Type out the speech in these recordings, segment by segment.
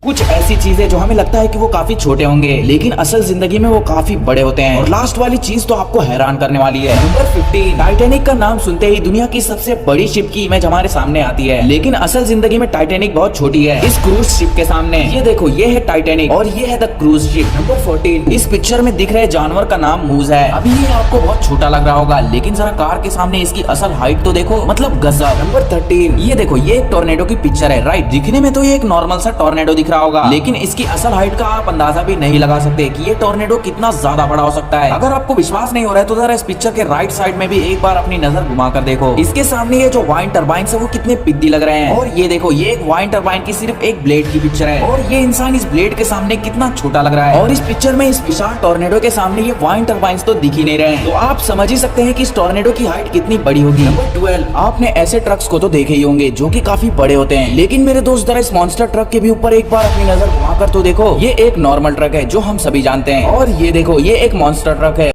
कुछ ऐसी चीजें जो हमें लगता है कि वो काफी छोटे होंगे लेकिन असल जिंदगी में वो काफी बड़े होते हैं। और लास्ट वाली चीज तो आपको हैरान करने वाली है। नंबर 15, टाइटैनिक का नाम सुनते ही दुनिया की सबसे बड़ी शिप की इमेज हमारे सामने आती है, लेकिन असल जिंदगी में टाइटैनिक बहुत छोटी है इस क्रूज शिप के सामने। ये देखो, ये है टाइटैनिक और ये है द क्रूज शिप। नंबर 14, इस पिक्चर में दिख रहे जानवर का नाम मूज है। अभी ये आपको बहुत छोटा लग रहा होगा, लेकिन जरा कार के सामने इसकी असल हाइट तो देखो, मतलब गजब। नंबर 13, ये देखो, ये एक टोर्नेडो की पिक्चर है, राइट। दिखने में तो ये एक नॉर्मल सा टोर्नेडो दिख रहा होगा, लेकिन इसकी असल हाइट का आप अंदाजा भी नहीं लगा सकते कि ये टोर्नेडो कितना ज्यादा बड़ा हो सकता है। अगर आपको विश्वास नहीं हो रहा है तो जरा इस पिक्चर के राइट साइड में भी एक बार अपनी नजर घुमा कर देखो। इसके सामने ये जो वाइन टरबाइन है वो कितने पिद्दी लग रहे हैं। और ये देखो, ये एक वाइन टरबाइन की सिर्फ एक ब्लेड की पिक्चर है और ये इंसान इस ब्लेड के सामने कितना छोटा लग रहा है। और इस पिक्चर में इस विशाल टोर्नेडो के सामने ये वाइन टरबाइन तो दिख ही नहीं रहे हैं, तो आप समझ ही सकते हैं कि इस टोर्नेडो की हाइट कितनी बड़ी होगी। नंबर 12, आपने ऐसे ट्रक्स को तो देखे ही होंगे जो कि काफी बड़े होते हैं, लेकिन मेरे दोस्त जरा इस मॉन्स्टर ट्रक के भी ऊपर एक बार अपनी नजर घुमाकर तो देखो। ये एक नॉर्मल ट्रक है जो हम सभी जानते हैं, और ये देखो, ये एक मॉन्स्टर ट्रक है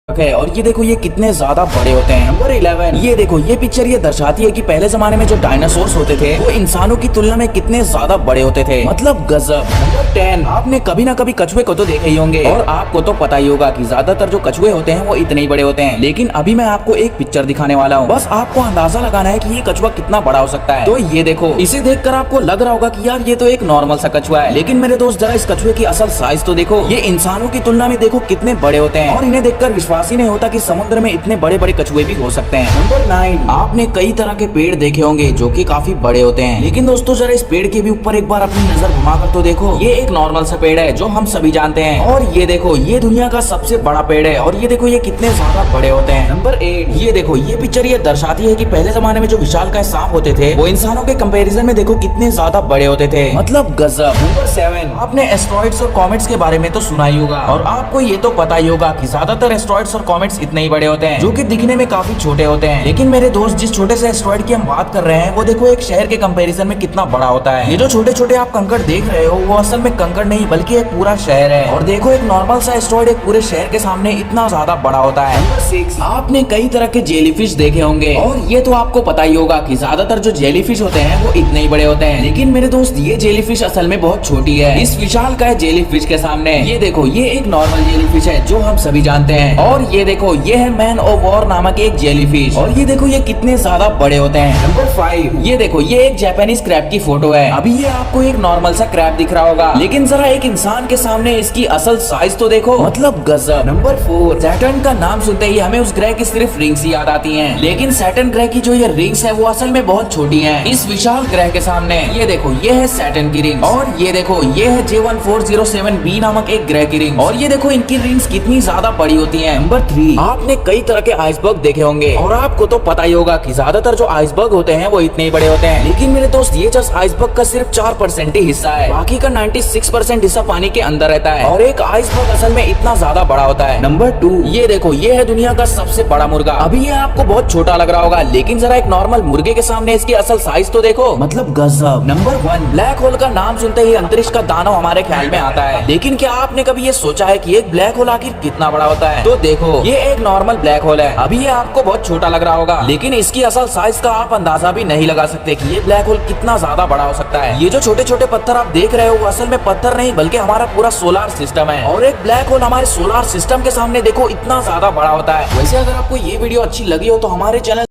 और ये देखो, ये कितने ज्यादा बड़े होते हैं। नंबर 11, ये देखो, ये पिक्चर ये दर्शाती है कि पहले जमाने में जो डायनासोर्स होते थे वो इंसानों की तुलना में कितने ज्यादा बड़े होते थे, मतलब गजब। नंबर 10, आपने कभी ना कभी कछुए को तो देखे ही होंगे और आपको तो पता ही होगा कि ज्यादातर जो कछुए होते हैं वो इतने ही बड़े होते हैं, लेकिन अभी मैं आपको एक पिक्चर दिखाने वाला हूँ। बस आपको अंदाजा लगाना है कि ये कछुआ कितना बड़ा हो सकता है। तो ये देखो, इसे देखकर आपको लग रहा होगा कि यार ये तो एक नॉर्मल सा कछुआ है, लेकिन मेरे दोस्त जरा इस कछुए की असल साइज तो देखो। ये इंसानों की तुलना में देखो कितने बड़े होते हैं और इन्हें देखकर विश्वास ही नहीं होता कि समुद्र में इतने बड़े बड़े कछुए भी हो सकते हैं। नंबर 9, आपने कई तरह के पेड़ देखे होंगे जो कि काफी बड़े होते हैं, लेकिन दोस्तों जरा इस पेड़ के भी ऊपर एक बार अपनी नजर घुमाकर तो देखो। ये एक नॉर्मल सा पेड़ है जो हम सभी जानते हैं, और ये देखो, ये दुनिया का सबसे बड़ा पेड़ है और ये देखो, ये कितने ज्यादा बड़े होते हैं। नंबर 8, ये देखो, ये पिक्चर ये दर्शाती है कि पहले जमाने में जो विशालकाय सांप होते थे वो इंसानों के कंपैरिजन में देखो कितने ज्यादा बड़े होते थे, मतलब गजब। नंबर 7, आपने एस्ट्रॉइड्स और कॉमेट्स के बारे में तो सुना ही होगा और आपको ये तो पता ही होगा कि ज्यादातर एस्ट्रॉइड्स और कॉमेट्स इतने ही बड़े होते हैं जो कि दिखने में काफी छोटे होते हैं, लेकिन मेरे दोस्त जिस छोटे से एस्ट्रॉइड की हम बात कर रहे हैं वो देखो एक शहर के कंपैरिजन में कितना बड़ा होता है। ये जो छोटे छोटे आप कंकड़ देख रहे हो वो असल में कंकड़ नहीं बल्कि एक पूरा शहर है, और देखो एक नॉर्मल सा एस्ट्रॉइड एक पूरे शहर के सामने इतना ज्यादा बड़ा होता है। नंबर 6, आपने कई तरह के जेलीफिश देखे होंगे और ये तो आपको पता ही होगा कि ज्यादातर जो जेलीफिश होते हैं वो इतने ही बड़े होते हैं, लेकिन मेरे दोस्त ये जेलीफिश असल में बहुत छोटी है इस विशालकाय जेलीफिश के सामने। ये देखो, ये एक नॉर्मल जेलीफिश है जो हम सभी जानते हैं, और ये देखो, ये है मैन ऑफ वॉर नामक एक जेलीफिश, और ये देखो ये कितने ज्यादा बड़े होते हैं। नंबर 5, ये देखो, ये एक जापानीज क्रैब की फोटो है। अभी ये आपको एक नॉर्मल सा क्रैब दिख रहा होगा, लेकिन जरा एक इंसान के सामने इसकी असल साइज तो देखो, मतलब गजब। नंबर 4, सैटर्न का नाम सुनते ही हमें उस ग्रह की सिर्फ रिंग्स ही याद आती हैं, लेकिन सैटर्न ग्रह की जो ये रिंग्स है वो असल में बहुत छोटी हैं इस विशाल ग्रह के सामने। ये देखो, ये है सैटर्न की रिंग, और ये देखो, ये है J1407b नामक एक ग्रह की रिंग, और ये देखो इनकी रिंग्स कितनी ज्यादा बड़ी होती हैं। नंबर 3, आपने कई तरह के आइसबर्ग देखे होंगे और आपको तो पता ही होगा कि ज्यादातर जो आइसबर्ग होते हैं वो इतने ही बड़े होते हैं, लेकिन मेरे दोस्त ये जस्ट आइसबर्ग का सिर्फ 4% ही हिस्सा है, बाकी का 96% हिस्सा पानी के अंदर रहता है, और एक आइसबर्ग असल में इतना ज्यादा बड़ा होता है। नंबर 2, ये देखो, ये है दुनिया का सबसे बड़ा मुर्गा। अभी ये आपको बहुत छोटा लग रहा होगा, लेकिन जरा एक नॉर्मल मुर्गे के सामने इसकी असल साइज तो देखो, मतलब गजब। नंबर 1, ब्लैक होल का नाम सुनते ही अंतरिक्ष का दानव हमारे ख्याल में आता है, लेकिन क्या आपने कभी ये सोचा है कि एक ब्लैक होल आखिर कितना बड़ा होता है? तो देखो, ये एक नॉर्मल ब्लैक होल है। अभी ये आपको बहुत छोटा लग रहा होगा, लेकिन इसकी असल साइज का आप अंदाजा भी नहीं लगा सकते कि ये ब्लैक होल कितना ज्यादा बड़ा हो सकता है। ये जो छोटे छोटे पत्थर आप देख रहे हो वो असल में पत्थर नहीं बल्कि हमारा पूरा सोलार सिस्टम है, और एक ब्लैक होल हमारे सोलार सिस्टम के सामने देखो इतना ज्यादा बड़ा होता है। वैसे अगर आपको ये वीडियो अच्छी लगी हो तो हमारे चैनल